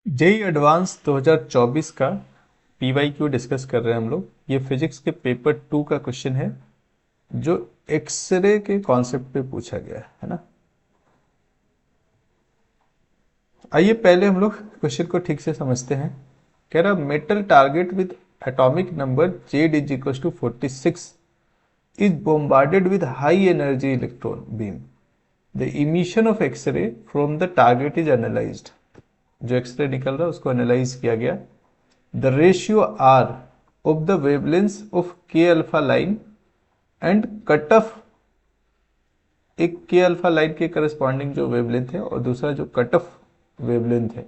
JEE advance 2024 का PYQ discuss कर रहे हैं हम लोग। ये फिजिक्स के पेपर 2 का क्वेश्चन है जो एक्सरे के कॉन्सेप्ट पे पूछा गया है ना। आइए पहले हम लोग क्वेश्चन को ठीक से समझते हैं। कह रहा metal target with atomic number Z is equal to 46 is bombarded with high energy electron beam. The emission of X-ray from the target is analyzed. जो एक्सरे निकल रहा है उसको एनालाइज किया गया। The ratio R of the wavelengths of K alpha line and cutoff, एक K alpha line के corresponding जो वेवलेंथ है और दूसरा जो कटऑफ वेवलेंथ है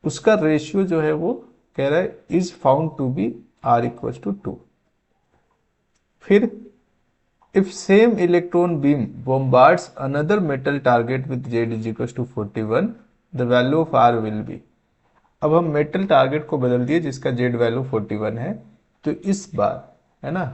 उसका रेशियो जो है वो कह रहा है is found to be R equal to 2। फिर if same electron beam bombards another metal target with Z is equal to 41, the value of R will be। अब हम मेटल टारगेट को बदल दिए जिसका जेड वैल्यू 41 है, तो इस बार है ना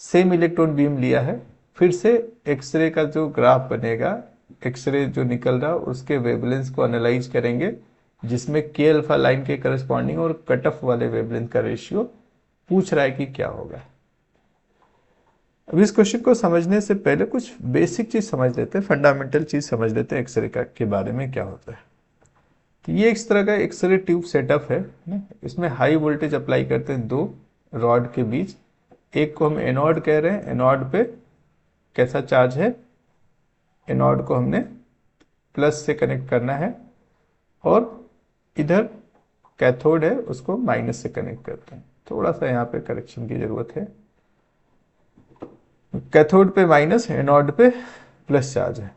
सेम इलेक्ट्रॉन बीम लिया है। फिर से एक्सरे का जो ग्राफ बनेगा, एक्सरे जो निकल रहा है उसके वेवलेंथ को एनालाइज करेंगे जिसमें के अल्फा लाइन के करस्पॉन्डिंग और कट ऑफ वाले वेवलेंथ का रेशियो पूछ रहा है कि क्या होगा। अब इस क्वेश्चन को समझने से पहले कुछ बेसिक चीज समझ लेते हैं, फंडामेंटल चीज समझ लेते हैं एक्सरे का के बारे में क्या होता है। तो ये इस तरह का एक्सरे ट्यूब सेटअप है ना। इसमें हाई वोल्टेज अप्लाई करते हैं दो रॉड के बीच। एक को हम एनोड कह रहे हैं, एनोड पे कैसा चार्ज है, एनोड को हमने प्लस से कनेक्ट करना है और इधर कैथोड है उसको माइनस से कनेक्ट करते हैं। थोड़ा सा यहाँ पे करेक्शन की जरूरत है, कैथोड पे माइनस, एनोड पे प्लस चार्ज है।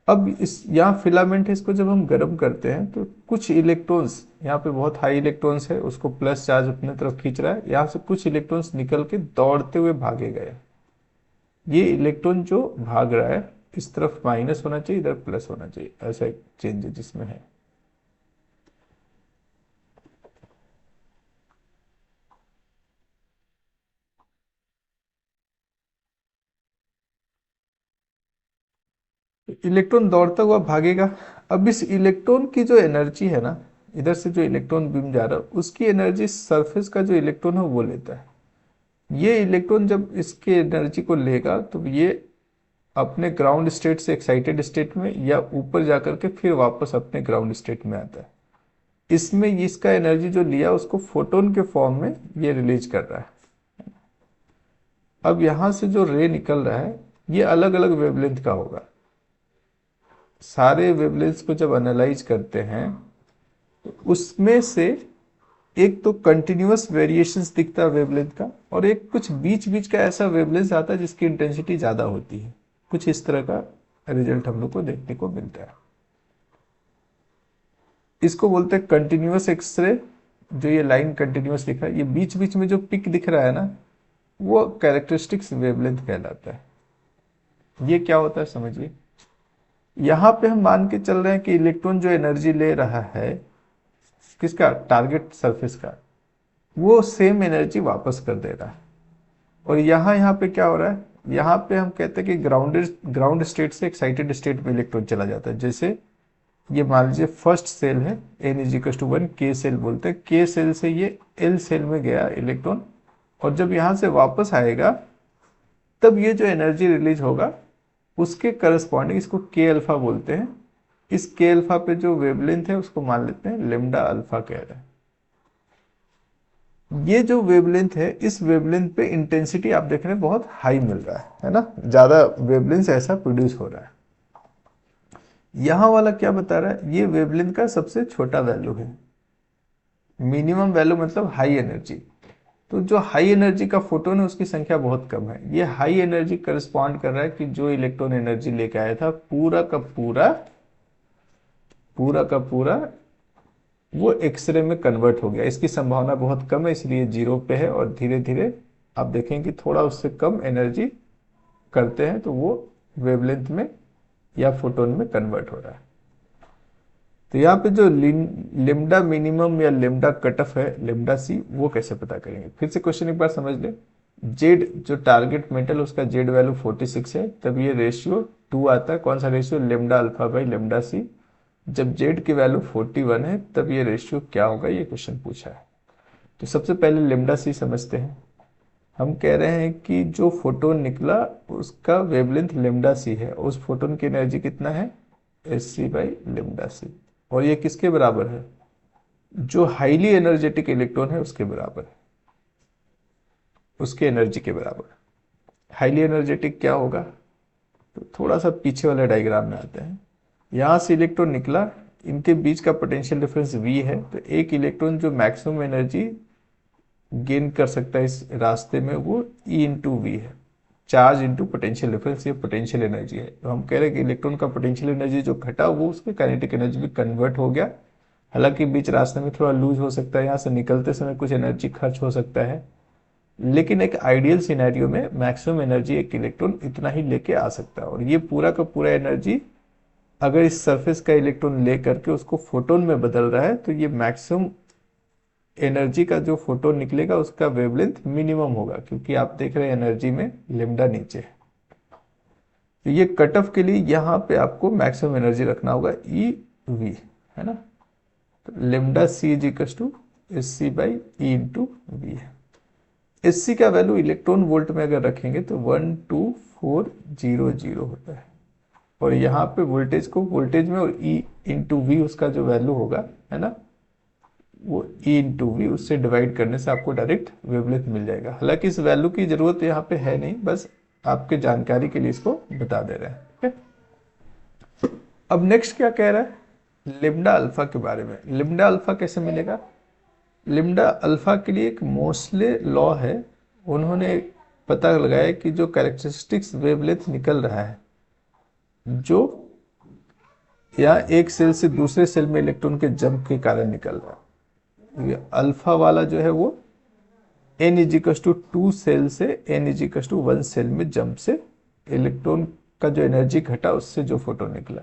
अब इस यहाँ फिलामेंट है, इसको जब हम गर्म करते हैं तो कुछ इलेक्ट्रॉन्स, यहाँ पे बहुत हाई इलेक्ट्रॉन्स है उसको प्लस चार्ज अपने तरफ खींच रहा है, यहाँ से कुछ इलेक्ट्रॉन्स निकल के दौड़ते हुए भागे गए। ये इलेक्ट्रॉन जो भाग रहा है इस तरफ माइनस होना चाहिए, इधर प्लस होना चाहिए, ऐसा एक चेंज है जिसमें है। इलेक्ट्रॉन दौड़ता हुआ भागेगा। अब इस इलेक्ट्रॉन की जो एनर्जी है ना, इधर से जो इलेक्ट्रॉन बीम जा रहा है उसकी एनर्जी सरफेस का जो इलेक्ट्रॉन है वो लेता है। ये इलेक्ट्रॉन जब इसके एनर्जी को लेगा तो ये अपने ग्राउंड स्टेट से एक्साइटेड स्टेट में या ऊपर जाकर के फिर वापस अपने ग्राउंड स्टेट में आता है। इसमें इसका एनर्जी जो लिया उसको फोटोन के फॉर्म में ये रिलीज कर रहा है। अब यहां से जो रे निकल रहा है ये अलग अलग वेवलेंथ का होगा। सारे वेवलेंथ्स को जब एनालाइज करते हैं तो उसमें से एक तो कंटिन्यूअस वेरिएशंस दिखता है वेवलेंथ का, और एक कुछ बीच बीच का ऐसा वेवलेंथ आता है जिसकी इंटेंसिटी ज्यादा होती है। कुछ इस तरह का रिजल्ट हम लोग को देखने को मिलता है। इसको बोलते हैं कंटिन्यूअस एक्सरे। जो ये लाइन कंटिन्यूअस लिखा है, ये बीच बीच में जो पिक दिख रहा है ना वो कैरेक्टरिस्टिक्स वेवलेंथ कहलाता है। ये क्या होता है समझिए, यहां पे हम मान के चल रहे हैं कि इलेक्ट्रॉन जो एनर्जी ले रहा है किसका, टारगेट सरफेस का, वो सेम एनर्जी वापस कर दे रहा है। और यहाँ पे क्या हो रहा है, यहाँ पे हम कहते हैं कि ग्राउंड स्टेट से एक्साइटेड स्टेट में इलेक्ट्रॉन चला जाता है। जैसे ये मान लीजिए फर्स्ट सेल है, एन इज इक्वल टू 1, के सेल बोलते हैं, के सेल से ये एल सेल में गया इलेक्ट्रॉन, और जब यहाँ से वापस आएगा तब ये जो एनर्जी रिलीज होगा उसके करस्पॉन्डिंग, इसको के अल्फा बोलते हैं। इस के अल्फा पे जो वेवलेंथ है उसको मान लेते हैं लेमडा अल्फा कह रहे हैं। ये जो वेवलेंथ है इस वेवलेंथ पे इंटेंसिटी आप देख रहे हैं बहुत हाई मिल रहा है ना, ज्यादा वेवलेंथ ऐसा प्रोड्यूस हो रहा है। यहां वाला क्या बता रहा है, ये वेवलेंथ का सबसे छोटा वैल्यू है। मिनिमम वैल्यू मतलब हाई एनर्जी। तो जो हाई एनर्जी का फोटोन है उसकी संख्या बहुत कम है। ये हाई एनर्जी करस्पॉन्ड कर रहा है कि जो इलेक्ट्रॉन एनर्जी लेके आया था पूरा का पूरा, पूरा का पूरा वो एक्सरे में कन्वर्ट हो गया। इसकी संभावना बहुत कम है इसलिए जीरो पे है, और धीरे धीरे आप देखेंगे कि थोड़ा उससे कम एनर्जी करते हैं तो वो वेवलेंथ में या फोटोन में कन्वर्ट हो रहा है। तो यहाँ पे जो लिम्डा मिनिमम या लिम्डा कट ऑफ है, लिम्डा सी, वो कैसे पता करेंगे। फिर से क्वेश्चन एक बार समझ ले। जेड जो टारगेट मेटल उसका जेड वैल्यू 46 है, तब ये रेशियो 2 आता है। कौन सा रेशियो, लिम्डा अल्फा बाई लिम्डा सी। जब जेड की वैल्यू 41 है तब ये रेशियो क्या होगा, ये क्वेश्चन पूछा है। तो सबसे पहले लेमडा सी समझते हैं। हम कह रहे हैं कि जो फोटोन निकला उसका वेवलेंथ लेमडा सी है, उस फोटोन की एनर्जी कितना है, एस सी बाई लेमडा सी, और ये किसके बराबर है, जो हाईली एनर्जेटिक इलेक्ट्रॉन है उसके बराबर है, उसके एनर्जी के बराबर। हाईली एनर्जेटिक क्या होगा, तो थोड़ा सा पीछे वाले डायग्राम में आते हैं। यहाँ से इलेक्ट्रॉन निकला, इनके बीच का पोटेंशियल डिफरेंस V है, तो एक इलेक्ट्रॉन जो मैक्सिमम एनर्जी गेन कर सकता है इस रास्ते में वो E इंटू वी है, चार्ज इंटू पोटेंशियल डिफरेंस, ये पोटेंशियल एनर्जी है। तो हम कह रहे हैं कि इलेक्ट्रॉन का पोटेंशियल एनर्जी जो घटा वो उसके काइनेटिक एनर्जी में कन्वर्ट हो गया। हालांकि बीच रास्ते में थोड़ा लूज हो सकता है, यहाँ से निकलते समय कुछ एनर्जी खर्च हो सकता है, लेकिन एक आइडियल सिनेरियो में मैक्सिमम एनर्जी एक इलेक्ट्रॉन इतना ही लेके आ सकता है। और ये पूरा का पूरा एनर्जी अगर इस सरफेस का इलेक्ट्रॉन ले करके उसको फोटोन में बदल रहा है तो ये मैक्सिमम एनर्जी का जो फोटोन निकलेगा उसका वेवलेंथ मिनिमम होगा, क्योंकि आप देख रहे हैं एनर्जी में लेमडा नीचे है। तो ये कट ऑफ के लिए यहाँ पे आपको मैक्सिमम एनर्जी रखना होगा ई वी, है ना। तो lambda C is equal to S C by E into V है। एस सी का वैल्यू इलेक्ट्रॉन वोल्ट में अगर रखेंगे तो 12400 होता है, और यहाँ पे वोल्टेज को वोल्टेज में और ई इंटू वी उसका जो वैल्यू होगा, है ना, वो ई इंटू वी उससे डिवाइड करने से आपको डायरेक्ट वेवलेंथ मिल जाएगा। हालांकि इस वैल्यू की जरूरत यहाँ पे है नहीं, बस आपके जानकारी के लिए इसको बता दे रहे हैं, ठीक है। अब नेक्स्ट क्या कह रहा है, लिम्डा अल्फा के बारे में। लिम्डा अल्फा कैसे मिलेगा, लिम्डा अल्फा के लिए एक मोस्ले लॉ है, उन्होंने पता लगाया कि जो कैरेक्टरिस्टिक्स वेवलेंथ निकल रहा है, जो या एक सेल से दूसरे सेल में इलेक्ट्रॉन के जंप के कारण निकल रहा है, ये अल्फा वाला जो है वो n इजिकल्स टू 2 सेल से n इजिकल्स टू 1 सेल में जंप से इलेक्ट्रॉन का जो एनर्जी घटा उससे जो फोटोन निकला,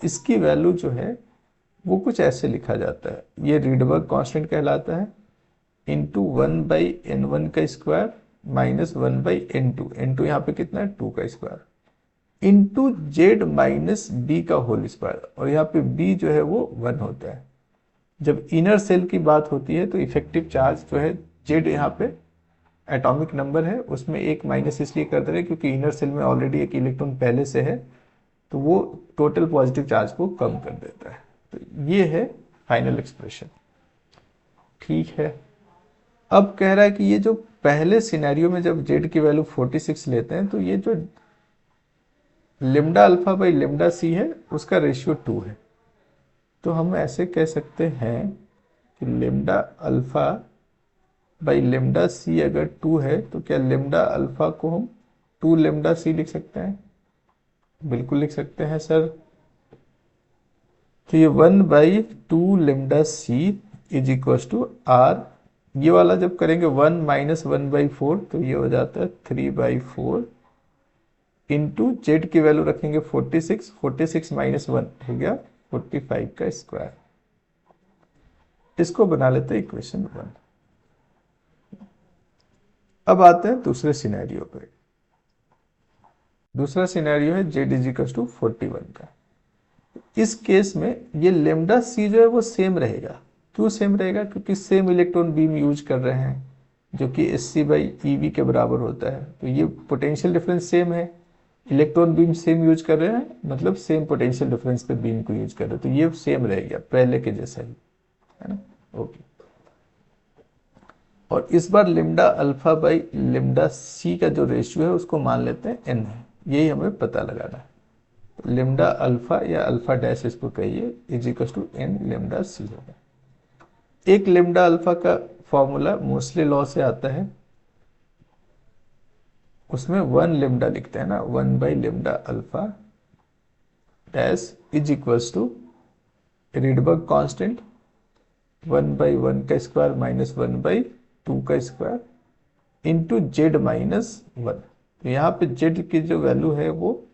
इसकी वैल्यू जो है वो कुछ ऐसे लिखा जाता है, ये रीडबर्ग कांस्टेंट कहलाता है, इंटू 1/n1 का स्क्वायर माइनस 1/n2, n2 यहाँ पे कितना है 2 का square, into Z minus B का होल स्क्वायर, और यहाँ पे b जो है वो 1 होता है। जब इनर सेल की बात होती है तो इफेक्टिव चार्ज जो है जेड यहाँ पे एटॉमिक नंबर है, उसमें एक माइनस इसलिए कर दे रहे हैं क्योंकि इनर सेल में ऑलरेडी एक इलेक्ट्रॉन पहले से है, तो वो टोटल पॉजिटिव चार्ज को कम कर देता है। तो ये है फाइनल एक्सप्रेशन, ठीक है। अब कह रहा है कि ये जो पहले सिनेरियो में जब जेड की वैल्यू 46 लेते हैं तो ये जो लिम्डा अल्फा बाई लिम्डा सी है उसका रेशियो 2 है। तो हम ऐसे कह सकते हैं कि लिम्डा अल्फा बाई लिम्डा सी अगर 2 है तो क्या लिम्डा अल्फा को हम 2 लिम्डा सी लिख सकते हैं, बिल्कुल लिख सकते हैं सर। तो ये 1/2 लिम्डा सी इज इक्वल टू आर, ये वाला जब करेंगे 1 माइनस 1/4 तो ये हो जाता है 3/4 इंटू जेड की वैल्यू रखेंगे 46, 46 माइनस 1 हो गया 45 का स्क्वायर। इसको बना लेते हैं इक्वेशन 1। अब आते हैं दूसरे सिनेरियो पे। दूसरा सिनेरियो है जेड इज इक्वल टू 41 का। इस केस में ये लेमडा सी जो है वो सेम रहेगा। क्यों सेम रहेगा, क्योंकि सेम इलेक्ट्रॉन बीम यूज कर रहे हैं जो कि S C by E V के बराबर होता है, तो ये पोटेंशियल डिफरेंस सेम है, इलेक्ट्रॉन बीम सेम यूज कर रहे हैं, मतलब सेम पोटेंशियल डिफरेंस पे बीम को यूज कर रहे हैं, तो ये सेम रहेगा पहले के जैसा ही, है ना, ओके। और इस बार लिम्डा अल्फा बाई लिम्डा सी का जो रेशियो है उसको मान लेते हैं n है, यही हमें पता लगाना है। लिम्डा अल्फा या अल्फा डैश इसको कहिए is equal to n lambda C होगा। एक लिम्डा अल्फा का फॉर्मूला मोस्टली लॉ से आता है, उसमें 1 लिम्डा लिखते हैं ना, 1/लिम्डा alpha dash is equals to Rydberg constant 1/1 का स्क्वायर माइनस 1/2 का स्क्वायर इंटू जेड माइनस 1। तो यहाँ पे जेड की जो वैल्यू है वो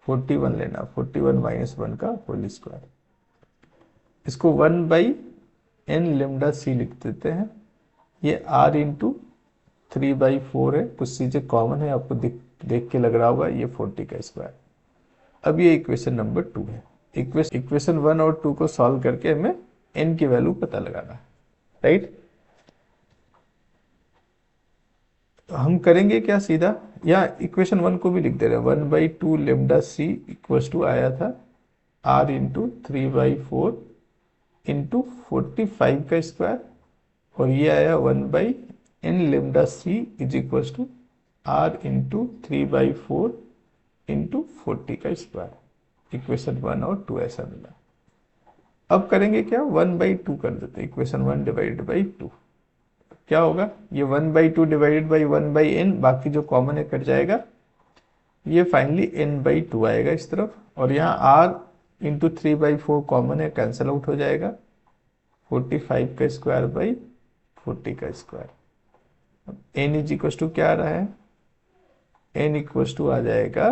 41 लेना, 41 माइनस 1 का होल स्क्वायर। इसको 1/n लिम्डा सी लिख देते हैं, ये r इंटू 3/4 है, कुछ चीजें कॉमन है आपको देख के लग रहा होगा, ये 40 का स्क्वायर। अब ये इक्वेशन नंबर 2 है। इक्वेशन 1 और 2 को सॉल्व करके हमें n की वैल्यू पता लगाना है, राइट। हम करेंगे क्या सीधा, या इक्वेशन 1 को भी लिख दे रहे हैं, 1/2 लेमडा सी इक्वल टू आया था r इंटू 3/4 इंटू 45 का स्क्वायर, और ये आया 1/n lambda C is equal to r into 3/4 into 40 का स्क्वायर। इक्वेशन 1 और 2 ऐसा मिला। अब करेंगे क्या, 1/2 कर देते हैं, इक्वेशन 1 डिवाइडेड बाई 2 क्या होगा, ये 1/2 डिवाइडेड बाई 1/n, बाकी जो कॉमन है कट जाएगा, ये फाइनली n/2 आएगा इस तरफ, और यहाँ r इंटू 3/4 कॉमन है, कैंसिल आउट हो जाएगा, 45 का स्क्वायर बाई 40 का square. n is equal to क्या आ रहा है, n इक्वल टू आ जाएगा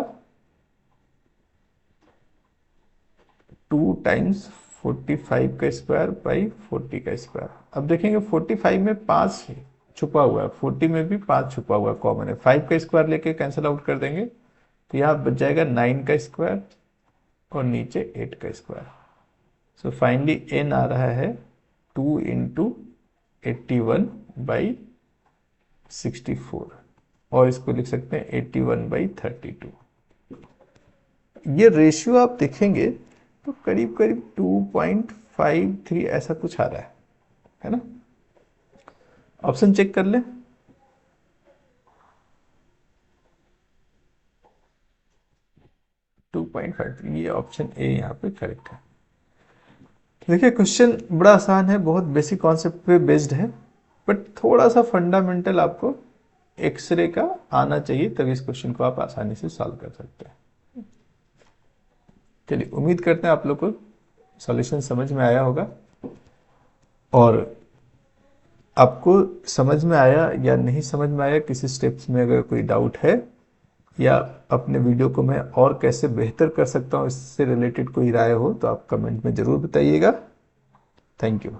2 टाइम्स 45 का स्क्वायर बाई 40 का स्क्वायर। अब देखेंगे 45 में 5 छुपा हुआ है, 40 में भी 5 छुपा हुआ कॉमन है, 5 का स्क्वायर लेके कैंसिल आउट कर देंगे, तो यहाँ बच जाएगा 9 का स्क्वायर और नीचे 8 का स्क्वायर। सो फाइनली n आ रहा है 2 इंटू 81/64, और इसको लिख सकते हैं 81/32। ये रेशियो आप देखेंगे तो करीब करीब 2.53 ऐसा कुछ आ रहा है ना। ऑप्शन चेक कर लें, ये ऑप्शन ए यहाँ पे करेक्ट है। देखिए क्वेश्चन बड़ा आसान है, बहुत बेसिक कॉन्सेप्ट पे बेस्ड है, बट थोड़ा सा फंडामेंटल आपको एक्सरे का आना चाहिए, तभी इस क्वेश्चन को आप आसानी से सॉल्व कर सकते हैं। चलिए, उम्मीद करते हैं आप लोग को सॉल्यूशन समझ में आया होगा, और आपको समझ में आया या नहीं समझ में आया, किसी स्टेप्स में अगर कोई डाउट है, या अपने वीडियो को मैं और कैसे बेहतर कर सकता हूँ इससे रिलेटेड कोई राय हो, तो आप कमेंट में ज़रूर बताइएगा। Thank you.